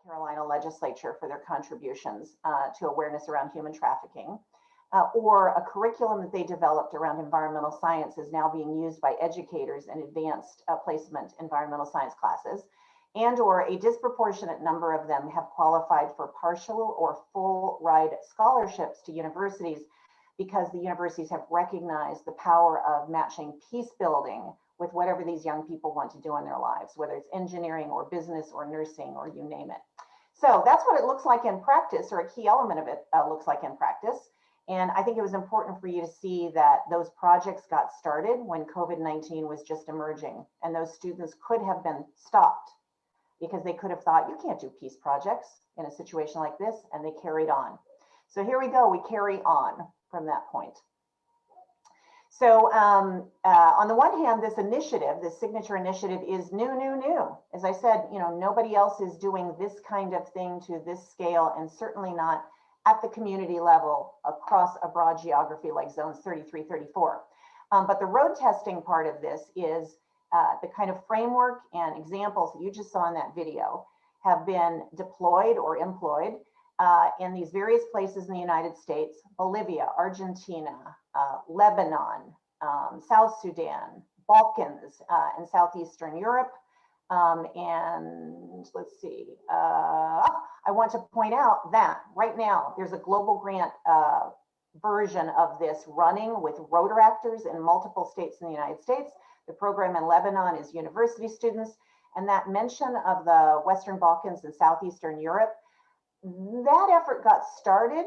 Carolina legislature for their contributions to awareness around human trafficking. Or a curriculum that they developed around environmental science is now being used by educators in advanced placement environmental science classes. And or a disproportionate number of them have qualified for partial or full ride scholarships to universities because the universities have recognized the power of matching peace building with whatever these young people want to do in their lives, whether it's engineering or business or nursing or you name it. So that's what it looks like in practice, or a key element of it looks like in practice. And I think it was important for you to see that those projects got started when COVID-19 was just emerging, and those students could have been stopped because they could have thought, you can't do peace projects in a situation like this, and they carried on. So here we go, we carry on from that point. So on the one hand, this initiative, this signature initiative is new. As I said, nobody else is doing this kind of thing to this scale, and certainly not at the community level across a broad geography like zones 33, 34. But the road testing part of this is the kind of framework and examples that you just saw in that video have been deployed or employed in these various places in the United States: Bolivia, Argentina, Lebanon, South Sudan, Balkans, and Southeastern Europe. And let's see, I want to point out that right now there's a global grant version of this running with Rotaractors in multiple states in the United States. The program in Lebanon is university students, and that mention of the Western Balkans and Southeastern Europe, that effort got started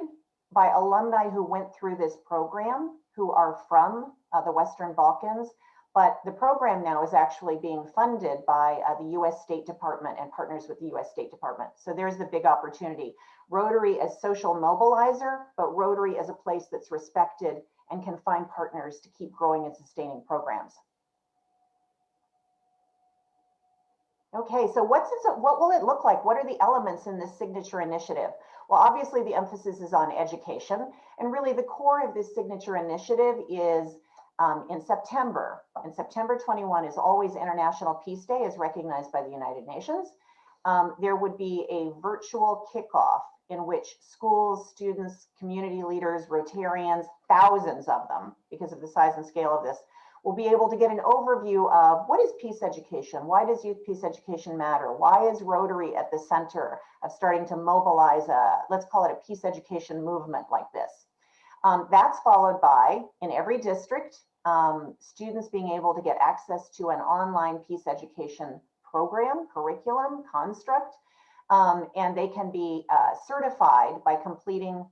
by alumni who went through this program who are from the Western Balkans. But the program now is actually being funded by the US State Department and partners with the US State Department. So there's the big opportunity. Rotary as social mobilizer, but Rotary as a place that's respected and can find partners to keep growing and sustaining programs. Okay, so what will it look like? What are the elements in this signature initiative? Well, obviously the emphasis is on education, and really the core of this signature initiative is in September. And September 21 is always International Peace Day, as recognized by the United Nations. There would be a virtual kickoff in which schools, students, community leaders, Rotarians, thousands of them, because of the size and scale of this, will be able to get an overview of what is peace education? Why does youth peace education matter? Why is Rotary at the center of starting to mobilize let's call it a peace education movement like this? That's followed by, in every district, students being able to get access to an online peace education program, curriculum, construct, and they can be certified by completing,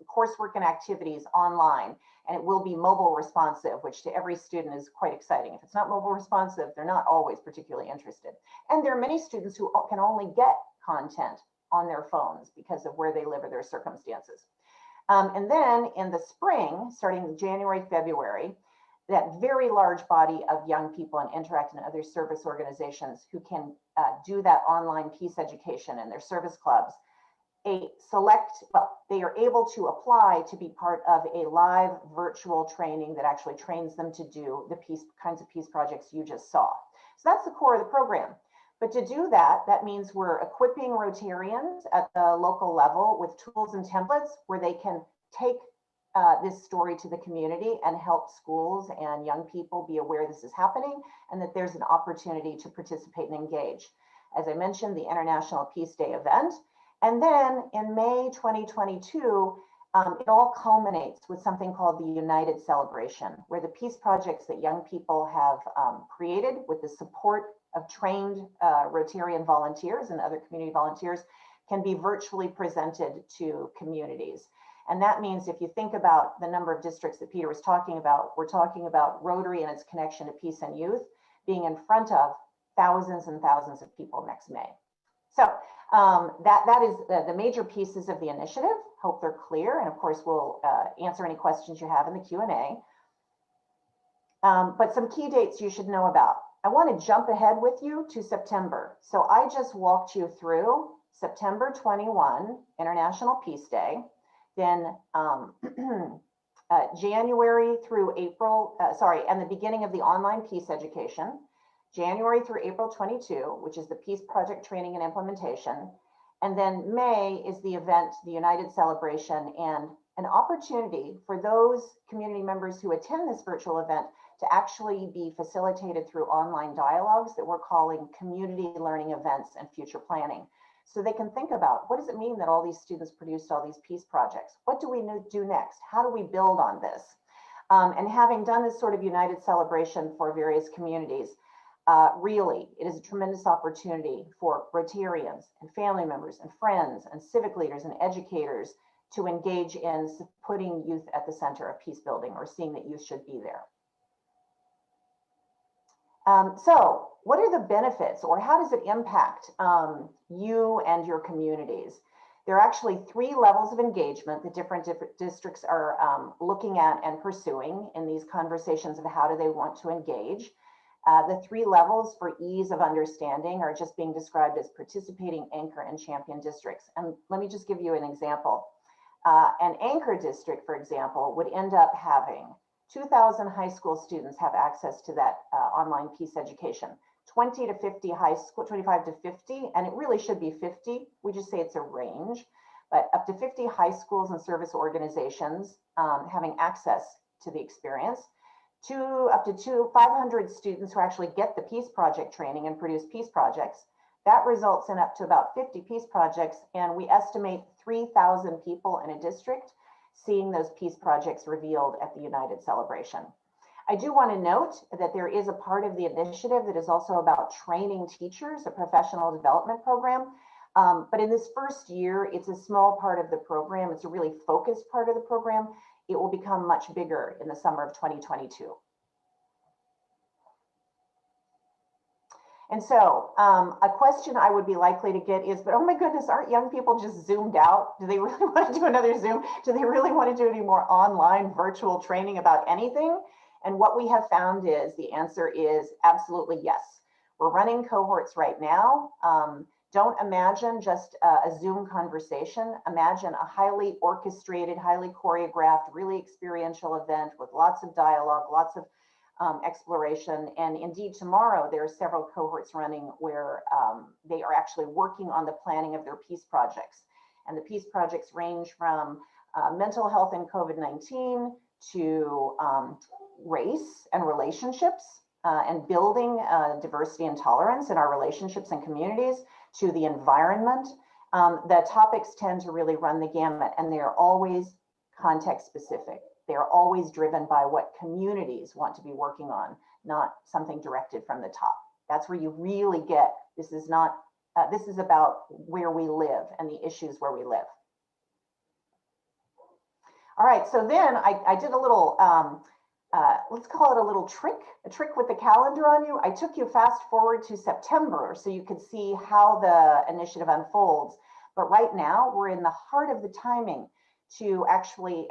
coursework and activities online, and it will be mobile responsive, which to every student is quite exciting. If it's not mobile responsive, they're not always particularly interested. And there are many students who can only get content on their phones because of where they live or their circumstances. And then in the spring, starting January, February, that very large body of young people and Interact and other service organizations who can do that online peace education in their service clubs, they are able to apply to be part of a live virtual training that actually trains them to do the kinds of peace projects you just saw. So that's the core of the program. But to do that, that means we're equipping Rotarians at the local level with tools and templates where they can take this story to the community and help schools and young people be aware this is happening and that there's an opportunity to participate and engage. As I mentioned, the International Peace Day event. And then in May 2022, it all culminates with something called the United Celebration, where the peace projects that young people have created with the support of trained Rotarian volunteers and other community volunteers can be virtually presented to communities. And that means if you think about the number of districts that Peter was talking about, we're talking about Rotary and its connection to peace and youth being in front of thousands and thousands of people next May. So that is the major pieces of the initiative. Hope they're clear. And of course, we'll answer any questions you have in the Q&A. But some key dates you should know about. I want to jump ahead with you to September. So I just walked you through September 21, International Peace Day. Then January through April, and the beginning of the online peace education. January through April 22, which is the Peace Project training and implementation. And then May is the event, the United Celebration, and an opportunity for those community members who attend this virtual event to actually be facilitated through online dialogues that we're calling community learning events and future planning. So they can think about, what does it mean that all these students produced all these peace projects? What do we do next? How do we build on this? And having done this sort of United Celebration for various communities, really, it is a tremendous opportunity for Rotarians and family members and friends and civic leaders and educators to engage in putting youth at the center of peace building, or seeing that youth should be there. So what are the benefits, or how does it impact you and your communities? There are actually 3 levels of engagement that different districts are looking at and pursuing in these conversations of how do they want to engage. The 3 levels for ease of understanding are just being described as participating, anchor, and champion districts. And let me just give you an example. An anchor district, for example, would end up having 2,000 high school students have access to that online peace education, 20 to 50 high school, 25 to 50, and it really should be 50. We just say it's a range, but up to 50 high schools and service organizations having access to the experience. Up to 500 students who actually get the Peace Project training and produce peace projects. That results in up to about 50 peace projects, and we estimate 3,000 people in a district seeing those peace projects revealed at the United Celebration. I do want to note that there is a part of the initiative that is also about training teachers, a professional development program. But in this first year, it's a small part of the program. It's a really focused part of the program. It will become much bigger in the summer of 2022. And so a question I would be likely to get is, but oh my goodness, aren't young people just zoomed out? Do they really want to do another Zoom? Do they really want to do any more online virtual training about anything? And what we have found is the answer is absolutely yes. We're running cohorts right now. Don't imagine just a Zoom conversation. Imagine a highly orchestrated, highly choreographed, really experiential event with lots of dialogue, lots of exploration. And indeed, tomorrow there are several cohorts running where they are actually working on the planning of their peace projects. And the peace projects range from mental health and COVID-19 to race and relationships and building diversity and tolerance in our relationships and communities, to the environment. The topics tend to really run the gamut, and they are always context specific. They are always driven by what communities want to be working on, not something directed from the top. That's where you really get, this is not, this is about where we live and the issues where we live. All right, so then I did a little, let's call it a trick with the calendar on you. I took you fast forward to September so you could see how the initiative unfolds. But right now we're in the heart of the timing to actually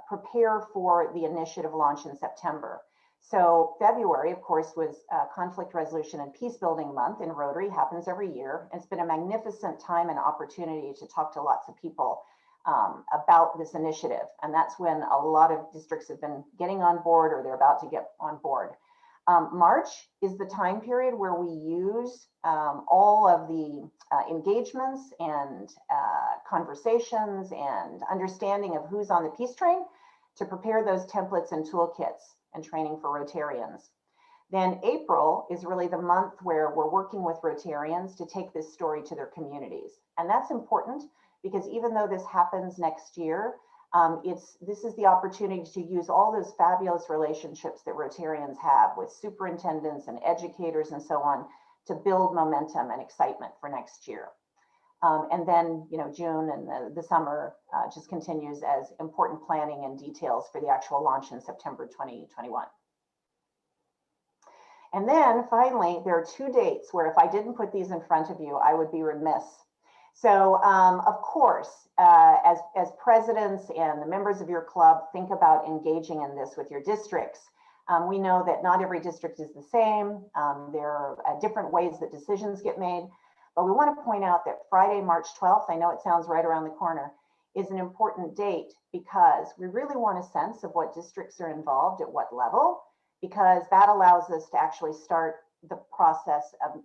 prepare for the initiative launch in September. So February, of course, was Conflict Resolution and Peace Building Month in Rotary, happens every year. It's been a magnificent time and opportunity to talk to lots of people about this initiative. And that's when a lot of districts have been getting on board, or they're about to get on board. March is the time period where we use all of the engagements and conversations and understanding of who's on the peace train to prepare those templates and toolkits and training for Rotarians. Then April is really the month where we're working with Rotarians to take this story to their communities. And that's important because even though this happens next year, this is the opportunity to use all those fabulous relationships that Rotarians have with superintendents and educators and so on to build momentum and excitement for next year. And then, you know, June and the summer just continues as important planning and details for the actual launch in September 2021. And then finally, there are 2 dates where if I didn't put these in front of you, I would be remiss. So of course, as presidents and the members of your club think about engaging in this with your districts, we know that not every district is the same. There are different ways that decisions get made. But we want to point out that Friday, March 12th, I know it sounds right around the corner, is an important date because we really want a sense of what districts are involved at what level because that allows us to actually start the process of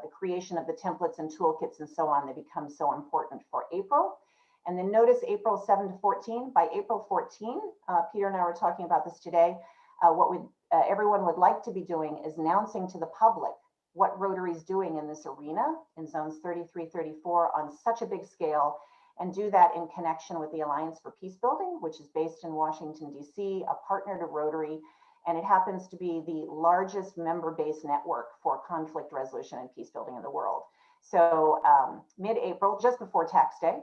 the creation of the templates and toolkits and so on that become so important for April. And then notice April 7 to 14. By April 14, Peter and I were talking about this today. What everyone would like to be doing is announcing to the public what Rotary is doing in this arena in zones 33, 34 on such a big scale, and do that in connection with the Alliance for Peace Building, which is based in Washington, D.C., a partner to Rotary. And it happens to be the largest member-based network for conflict resolution and peace building in the world. So mid-April, just before tax day,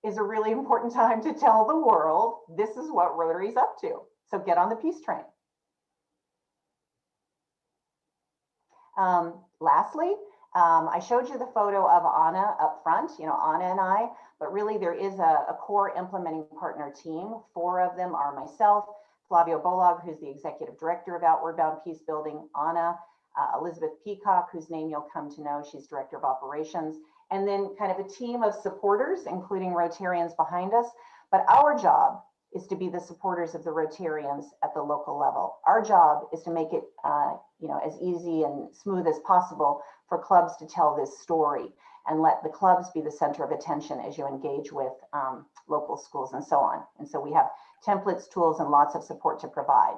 is a really important time to tell the world this is what Rotary's up to. So get on the peace train. Lastly, I showed you the photo of Anna up front, Anna and I, but really there is a core implementing partner team. 4 of them are myself, Flavio Bolag, who's the executive director of Outward Bound Peace Building, Anna, Elizabeth Peacock, whose name you'll come to know, she's director of operations, and then kind of a team of supporters, including Rotarians behind us. But our job is to be the supporters of the Rotarians at the local level. Our job is to make it as easy and smooth as possible for clubs to tell this story, and let the clubs be the center of attention as you engage with local schools and so on. And so we have templates, tools, and lots of support to provide.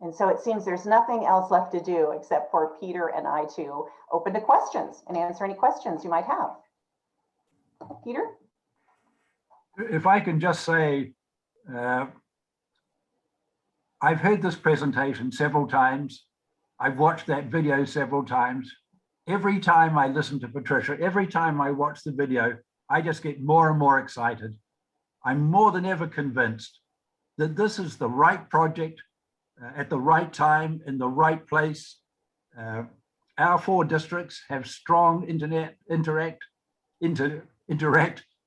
And so it seems there's nothing else left to do except for Peter and I to open to questions and answer any questions you might have. Peter? If I can just say, I've heard this presentation several times. I've watched that video several times. Every time I listen to Patricia, every time I watch the video, I just get more and more excited. I'm more than ever convinced that this is the right project at the right time, in the right place. Our 4 districts have strong interact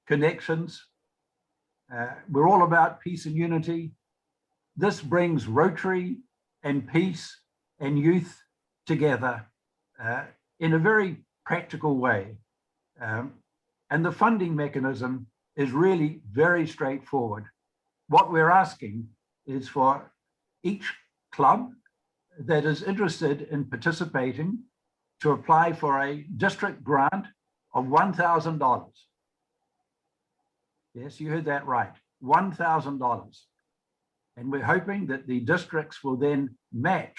connections. We're all about peace and unity. This brings Rotary and peace and youth together in a very practical way. And the funding mechanism is really very straightforward. What we're asking is for each club that is interested in participating to apply for a district grant of $1,000. Yes, you heard that right, $1,000. And we're hoping that the districts will then match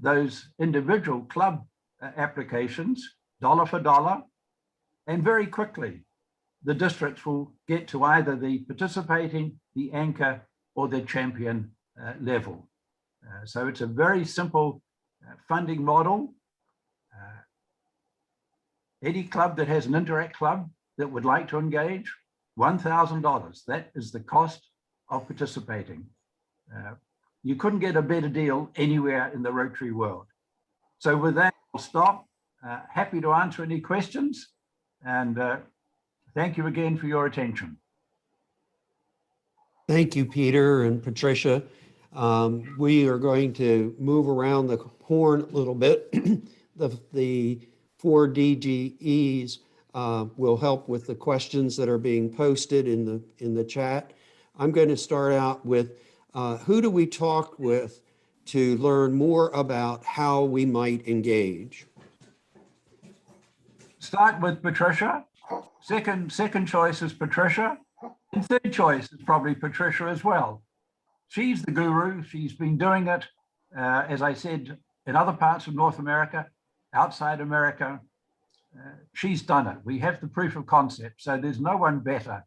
those individual club applications, dollar for dollar, and very quickly the districts will get to either the participating, the anchor, or the champion level. So it's a very simple funding model. Any club that has an interact club that would like to engage, $1,000. That is the cost of participating. You couldn't get a better deal anywhere in the Rotary world. So with that, I'll stop. Happy to answer any questions. And thank you again for your attention. Thank you, Peter and Patricia. We are going to move around the horn a little bit. The 4 DGEs will help with the questions that are being posted in the chat. I'm going to start out with who do we talk with to learn more about how we might engage? Start with Patricia. Second choice is Patricia. And third choice is probably Patricia as well. She's the guru. She's been doing it, as I said, in other parts of North America, outside America. She's done it. We have the proof of concept, so there's no one better.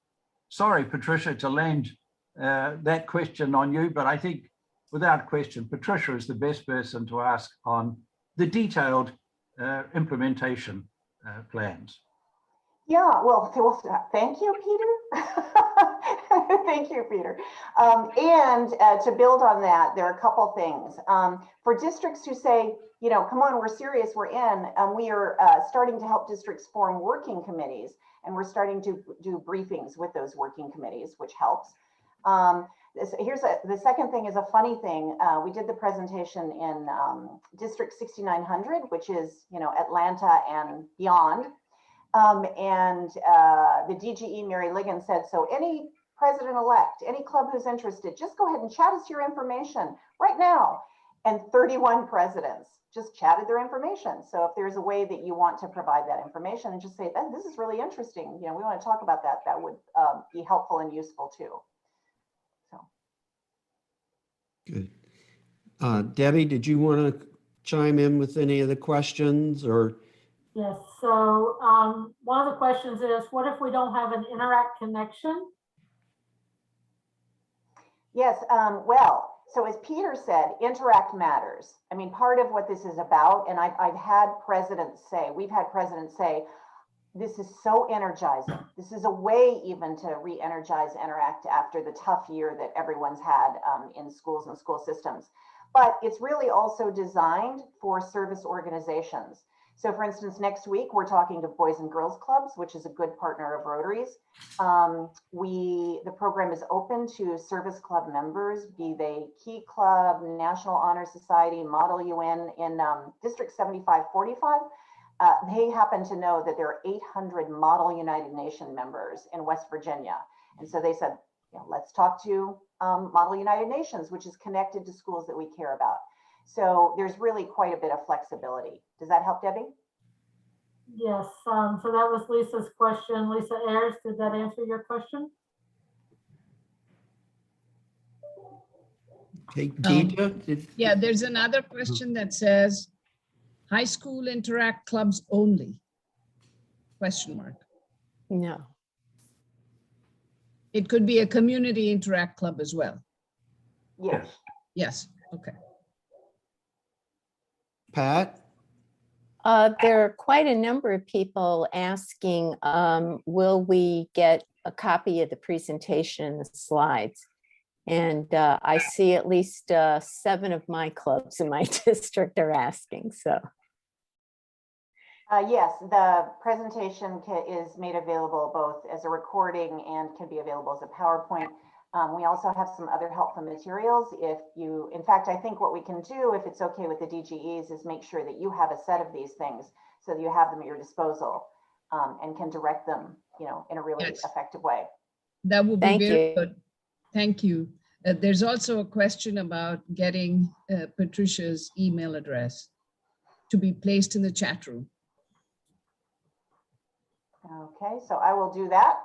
Sorry, Patricia, to land that question on you, but I think without question, Patricia is the best person to ask on the detailed implementation plans. Yeah, well, thank you, Peter. Thank you, Peter. And to build on that, there are a couple things. For districts who say, come on, we're serious, we're in, we are starting to help districts form working committees, and we're starting to do briefings with those working committees, which helps. The second thing is a funny thing. We did the presentation in District 6900, which is, Atlanta and beyond. And the DGE, Mary Ligon, said, so any president-elect, any club who's interested, just go ahead and chat us your information right now. And 31 presidents just chatted their information. So if there's a way that you want to provide that information and just say that this is really interesting, we want to talk about that, that would be helpful and useful too. So. Good. Debbie, did you want to chime in with any of the questions or? Yes, so one of the questions is, what if we don't have an Interact connection? Yes, well, so as Peter said, Interact matters. I mean, part of what this is about, and I've had presidents say, we've had presidents say, this is so energizing. This is a way even to re-energize Interact after the tough year that everyone's had in schools and school systems. But it's really also designed for service organizations. So for instance, next week, we're talking to Boys and Girls Clubs, which is a good partner of Rotary's. The program is open to service club members, be they Key Club, National Honor Society, Model UN in District 7545. They happen to know that there are 800 Model United Nations members in West Virginia. And so they said, let's talk to Model United Nations, which is connected to schools that we care about. So there's really quite a bit of flexibility. Does that help, Debbie? Yes, so that was Lisa's question. Lisa Ayers, did that answer your question? Okay, Geeta, Yeah, there's another question that says, high school Interact clubs only? Question mark. No. It could be a community Interact club as well. Yes. Yes, okay. Pat? There are quite a number of people asking, will we get a copy of the presentation, the slides? And I see at least 7 of my clubs in my district are asking, so. Yes, the presentation is made available both as a recording and can be available as a PowerPoint. We also have some other helpful materials. In fact, I think what we can do, if it's okay with the DGEs, is make sure that you have a set of these things so that you have them at your disposal and can direct them, in a really effective way. That would be very you. good. Thank you. There's also a question about getting Patricia's email address to be placed in the chat room. Okay, so I will do that.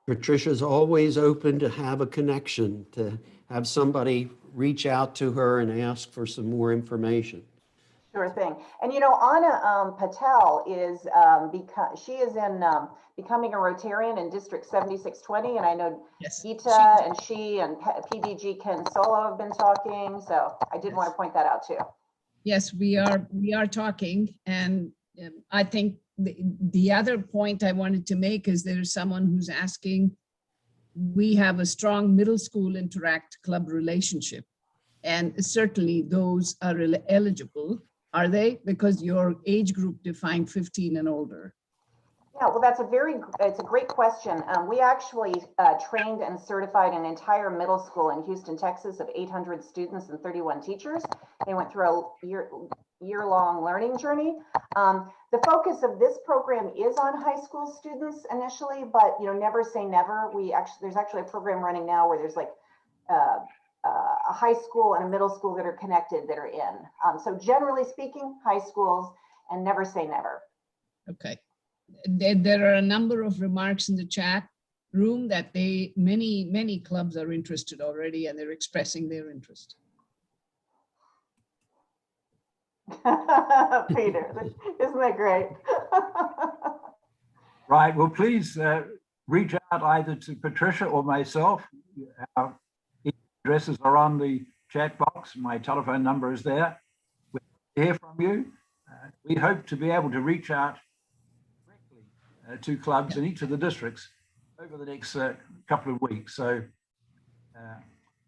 Patricia's always open to have a connection, to have somebody reach out to her and ask for some more information. Sure thing. And Anna Patel is she is in becoming a Rotarian in District 7620, and I know Yes. Geeta and she and PDG Ken Solo have been talking, so I did want to point that out too. Yes, we are talking, and I think the other point I wanted to make is there's someone who's asking, we have a strong middle school Interact club relationship, and certainly those are eligible, are they? Because your age group defined 15 and older. Yeah, well, it's a great question. We actually trained and certified an entire middle school in Houston, Texas of 800 students and 31 teachers. They went through a year-long learning journey. The focus of this program is on high school students initially, but never say never. There's actually a program running now where there's like a high school and a middle school that are connected that are in. So generally speaking, high schools, and never say never. Okay. There are a number of remarks in the chat room that many clubs are interested already, and they're expressing their interest. Peter, isn't that great? Right, well, please reach out either to Patricia or myself. Our addresses are on the chat box. My telephone number is there. We hear from you. We hope to be able to reach out directly to clubs in each of the districts over the next couple of weeks. So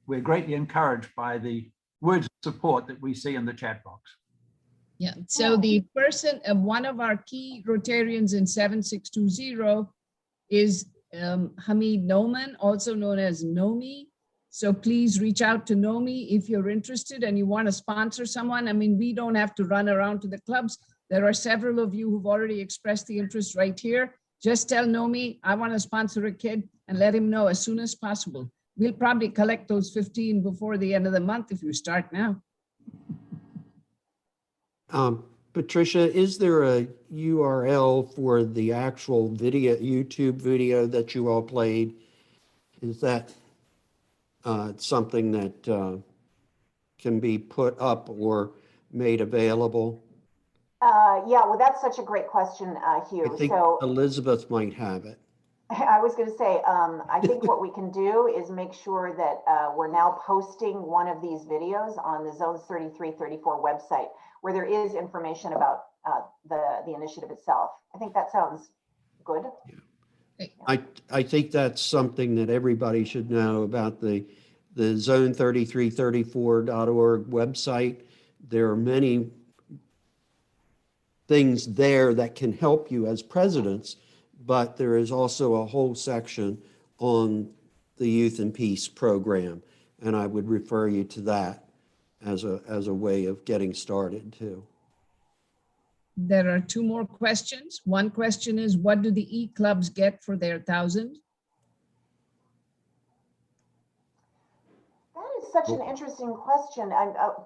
we're greatly encouraged by the words of support that we see in the chat box. Yeah, so the person, one of our key Rotarians in 7620 is Hamid Noman, also known as Nomi. So please reach out to Nomi if you're interested and you want to sponsor someone. I mean, we don't have to run around to the clubs. There are several of you who've already expressed the interest right here. just tell Nomi, I want to sponsor a kid, and let him know as soon as possible. We'll probably collect those 15 before the end of the month if you start now. Patricia, is there a URL for the actual video, YouTube video that you all played? Is that something that can be put up or made available? Yeah, well, that's such a great question, Hugh. I think So Elizabeth might have it. I was going to say, I think what we can do is make sure that we're now posting one of these videos on the Zones 33, 34 website, where there is information about the initiative itself. I think that sounds good. I think that's something that everybody should know about the zone3334.org website. There are many things there that can help you as presidents, but there is also a whole section on the Youth and Peace program, and I would refer you to that as a way of getting started too. There are two more questions. One question is, what do the EClubs get for their 1,000? That is such an interesting question.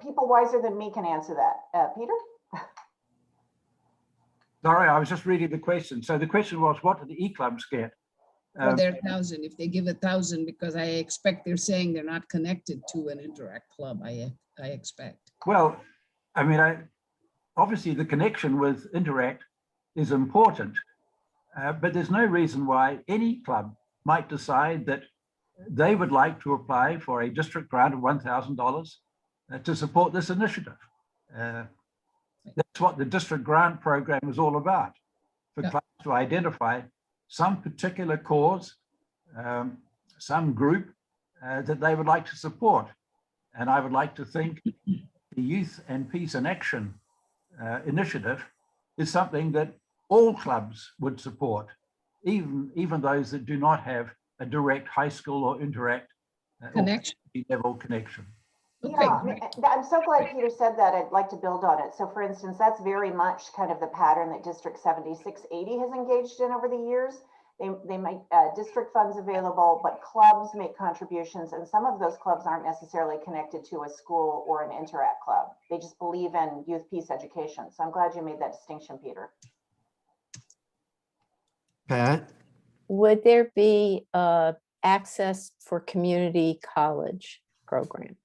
People wiser than me can answer that. Peter? Sorry, I was just reading the question. So the question was, what do the EClubs get? For their 1,000, if they give 1,000, because I expect they're saying they're not connected to an Interact club, I expect. Well, I mean, obviously the connection with Interact is important, but there's no reason why any club might decide that they would like to apply for a district grant of $1,000 to support this initiative. That's what the district grant program is all about, for clubs to identify some particular cause, some group that they would like to support. And I would like to think the Youth and Peace in Action initiative is something that all clubs would support, even those that do not have a direct high school or Interact Connection. or level connection. Okay, Yeah, great. I'm so glad Peter said that. I'd like to build on it. So for instance, that's very much kind of the pattern that District 7680 has engaged in over the years. They make district funds available, but clubs make contributions, and some of those clubs aren't necessarily connected to a school or an Interact club. They just believe in youth peace education. So I'm glad you made that distinction, Peter. Pat? Would there be access for community college program?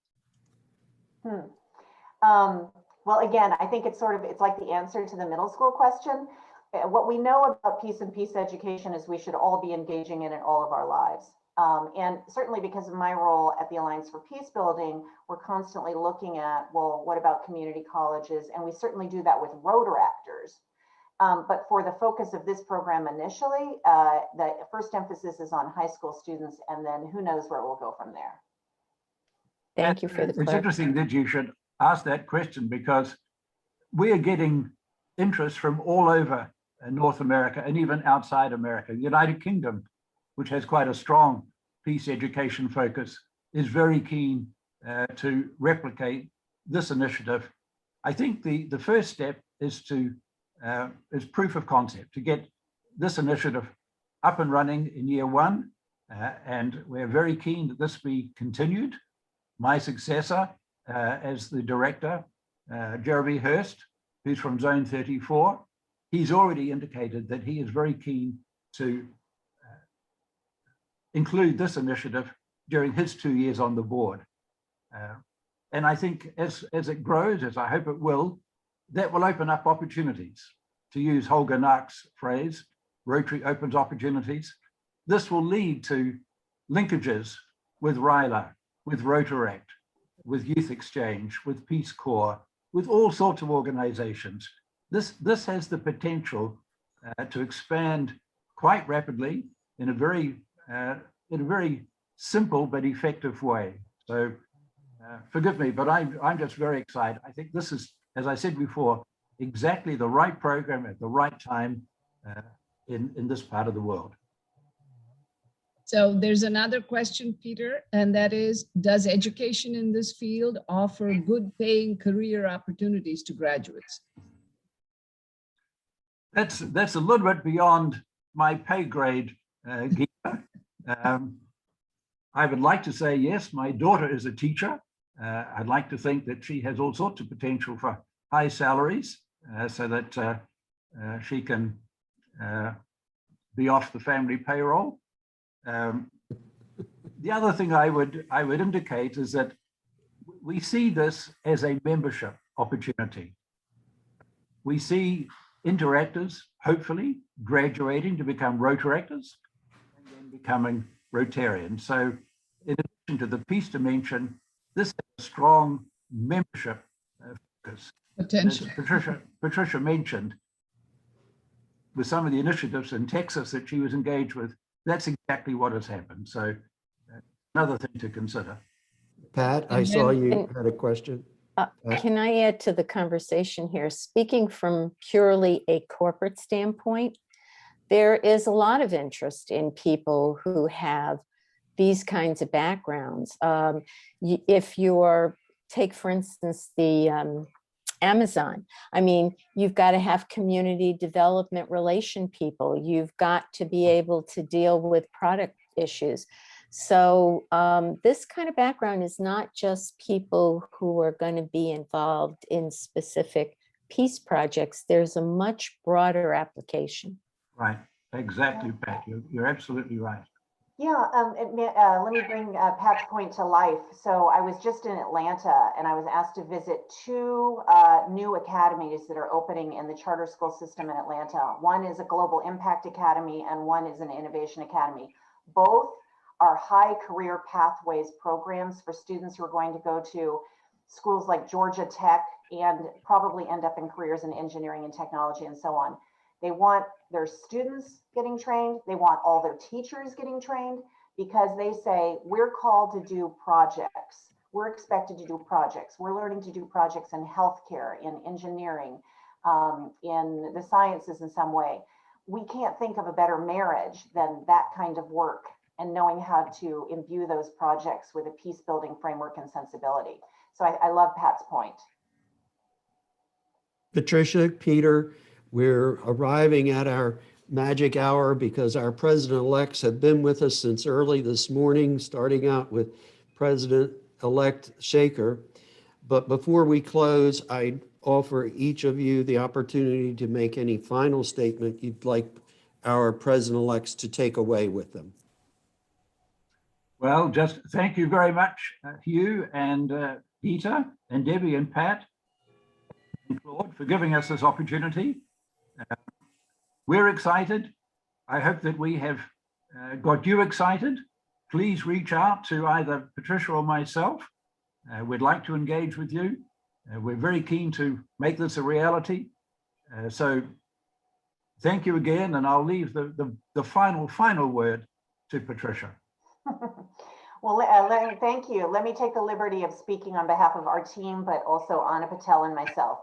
Well, again, I think it's like the answer to the middle school question. What we know about peace and peace education is we should all be engaging in it all of our lives. And certainly because of my role at the Alliance for Peace Building, we're constantly looking at, well, what about community colleges? And we certainly do that with Rotaractors. But for the focus of this program initially, the first emphasis is on high school students, and then who knows where it will go from there. Thank you for the It's clarification. interesting that you should ask that question, because we are getting interest from all over North America and even outside America. The United Kingdom, which has quite a strong peace education focus, is very keen to replicate this initiative. I think the first step is proof of concept, to get this initiative up and running in year one. And we're very keen that this be continued. My successor as the director, Jeremy Hurst, who's from Zone 34, he's already indicated that he is very keen to include this initiative during his 2 years on the board. And I think as it grows, as I hope it will, that will open up opportunities. To use Holger Nark's phrase, Rotary opens opportunities. This will lead to linkages with RILA, with Rotaract, with Youth Exchange, with Peace Corps, with all sorts of organizations. This has the potential to expand quite rapidly in a very simple but effective way. So forgive me, but I'm just very excited. I think this is, as I said before, exactly the right program at the right time in this part of the world. So there's another question, Peter, and that is, does education in this field offer good paying career opportunities to graduates? That's a little bit beyond my pay grade, Gita. I would like to say, yes, my daughter is a teacher. I'd like to think that she has all sorts of potential for high salaries so that she can be off the family payroll. The other thing I would indicate is that we see this as a membership opportunity. We see interactors, hopefully, graduating to become Rotaractors and then becoming Rotarians. So in addition to the peace dimension, this is a strong membership focus. Potential. As Patricia mentioned, with some of the initiatives in Texas that she was engaged with, that's exactly what has happened. So another thing to consider. Pat, I And saw then- you had a question. Can I add to the conversation here? Speaking from purely a corporate standpoint, there is a lot of interest in people who have these kinds of backgrounds. If you're, take for instance, the Amazon, I mean, you've got to have community development relation people. You've got to be able to deal with product issues. So this kind of background is not just people who are going to be involved in specific peace projects. There's a much broader application. Right, exactly, Pat. You're absolutely right. Yeah, let me bring Pat's point to life. So I was just in Atlanta and I was asked to visit two new academies that are opening in the charter school system in Atlanta. One is a Global Impact Academy and one is an Innovation Academy. Both are high career pathways programs for students who are going to go to schools like Georgia Tech and probably end up in careers in engineering and technology and so on. They want their students getting trained. They want all their teachers getting trained because they say, we're called to do projects. We're expected to do projects. We're learning to do projects in healthcare, in engineering, in the sciences in some way. We can't think of a better marriage than that kind of work and knowing how to imbue those projects with a peace building framework and sensibility. So I love Pat's point. Patricia, Peter, we're arriving at our magic hour because our president-elects have been with us since early this morning, starting out with President-elect Shaker. But before we close, I offer each of you the opportunity to make any final statement you'd like our president-elects to take away with them. Well, just thank you very much, Hugh and Gita and Debbie and Pat and Claude for giving us this opportunity. We're excited. I hope that we have got you excited. Please reach out to either Patricia or myself. We'd like to engage with you. We're very keen to make this a reality. So thank you again, and I'll leave the final word to Patricia. Well, thank you. Let me take the liberty of speaking on behalf of our team, but also Anna Patel and myself.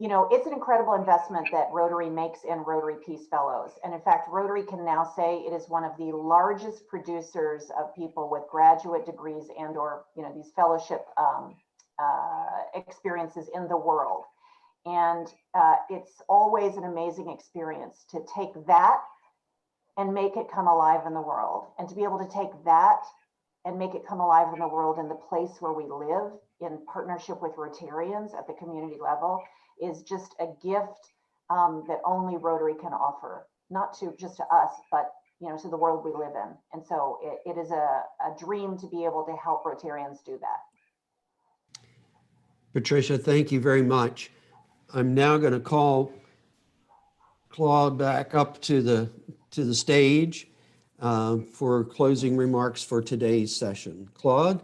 You know, it's an incredible investment that Rotary makes in Rotary Peace Fellows. And in fact, Rotary can now say it is one of the largest producers of people with graduate degrees and or, you know, these fellowship experiences in the world. And it's always an amazing experience to take that and make it come alive in the world. And to be able to take that and make it come alive in the world in the place where we live in partnership with Rotarians at the community level is just a gift that only Rotary can offer, not to just to us, but you know, to the world we live in. And so it is a dream to be able to help Rotarians do that. Patricia, thank you very much. I'm now going to call Claude back up to the stage for closing remarks for today's session. Claude?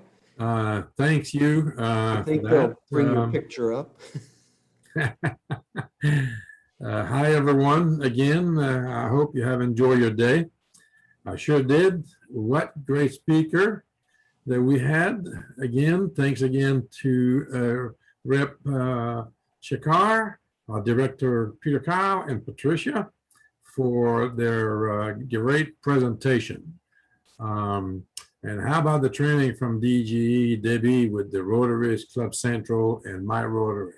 Thanks, you. I think they'll bring your picture up. Hi, everyone. Again, I hope you have enjoyed your day. I sure did. What great speaker that we had. Again, thanks again to Rep. Shakar, Director Peter Kyle, and Patricia for their great presentation. And how about the training from DGE, Debbie, with the Rotaries, Club Central, and My Rotary?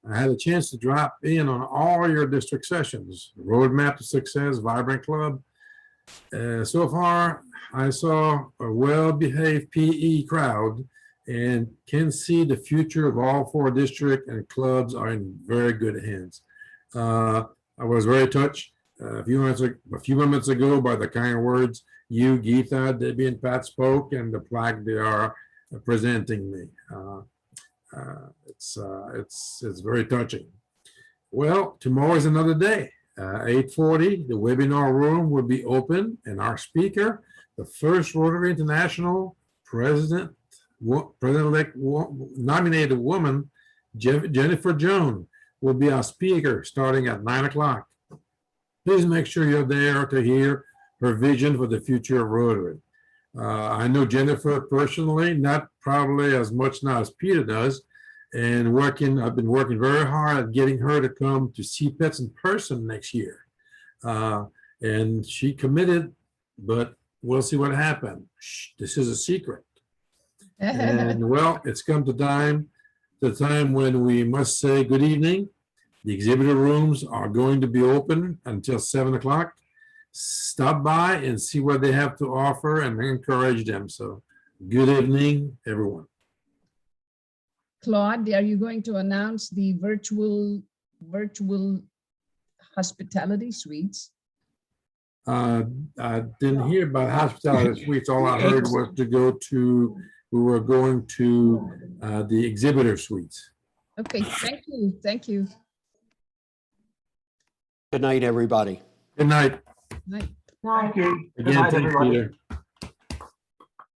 I had a chance to drop in on all your district sessions, Roadmap to Success, Vibrant Club. So far, I saw a well-behaved PE crowd and can see the future of all 4 districts and clubs are in very good hands. I was very touched a few moments ago by the kind words you, Geetha, Debbie, and Pat spoke, and the plaque they are presenting me. It's very touching. Well, tomorrow is another day. 8:40, the webinar room will be open, and our speaker, the first Rotary International President-elect nominated woman, Jennifer Jones, will be our speaker starting at 9 o'clock. Please make sure you're there to hear her vision for the future of Rotary. I know Jennifer personally, not probably as much now as Peter does, and I've been working very hard at getting her to come to CPETS in person next year. And she committed, but we'll see what happens. This is a secret. And well, it's come to the time when we must say good evening. The exhibitor rooms are going to be open until 7 o'clock. Stop by and see what they have to offer and encourage them. So good evening, everyone. Claude, are you going to announce the virtual hospitality suites? I didn't hear about hospitality suites. All I heard was we were going to the exhibitor suites. Okay, thank you, thank you. Good night, everybody. Good night. Night. Night. Thank you. Good Again, night, thank you, everybody. Peter.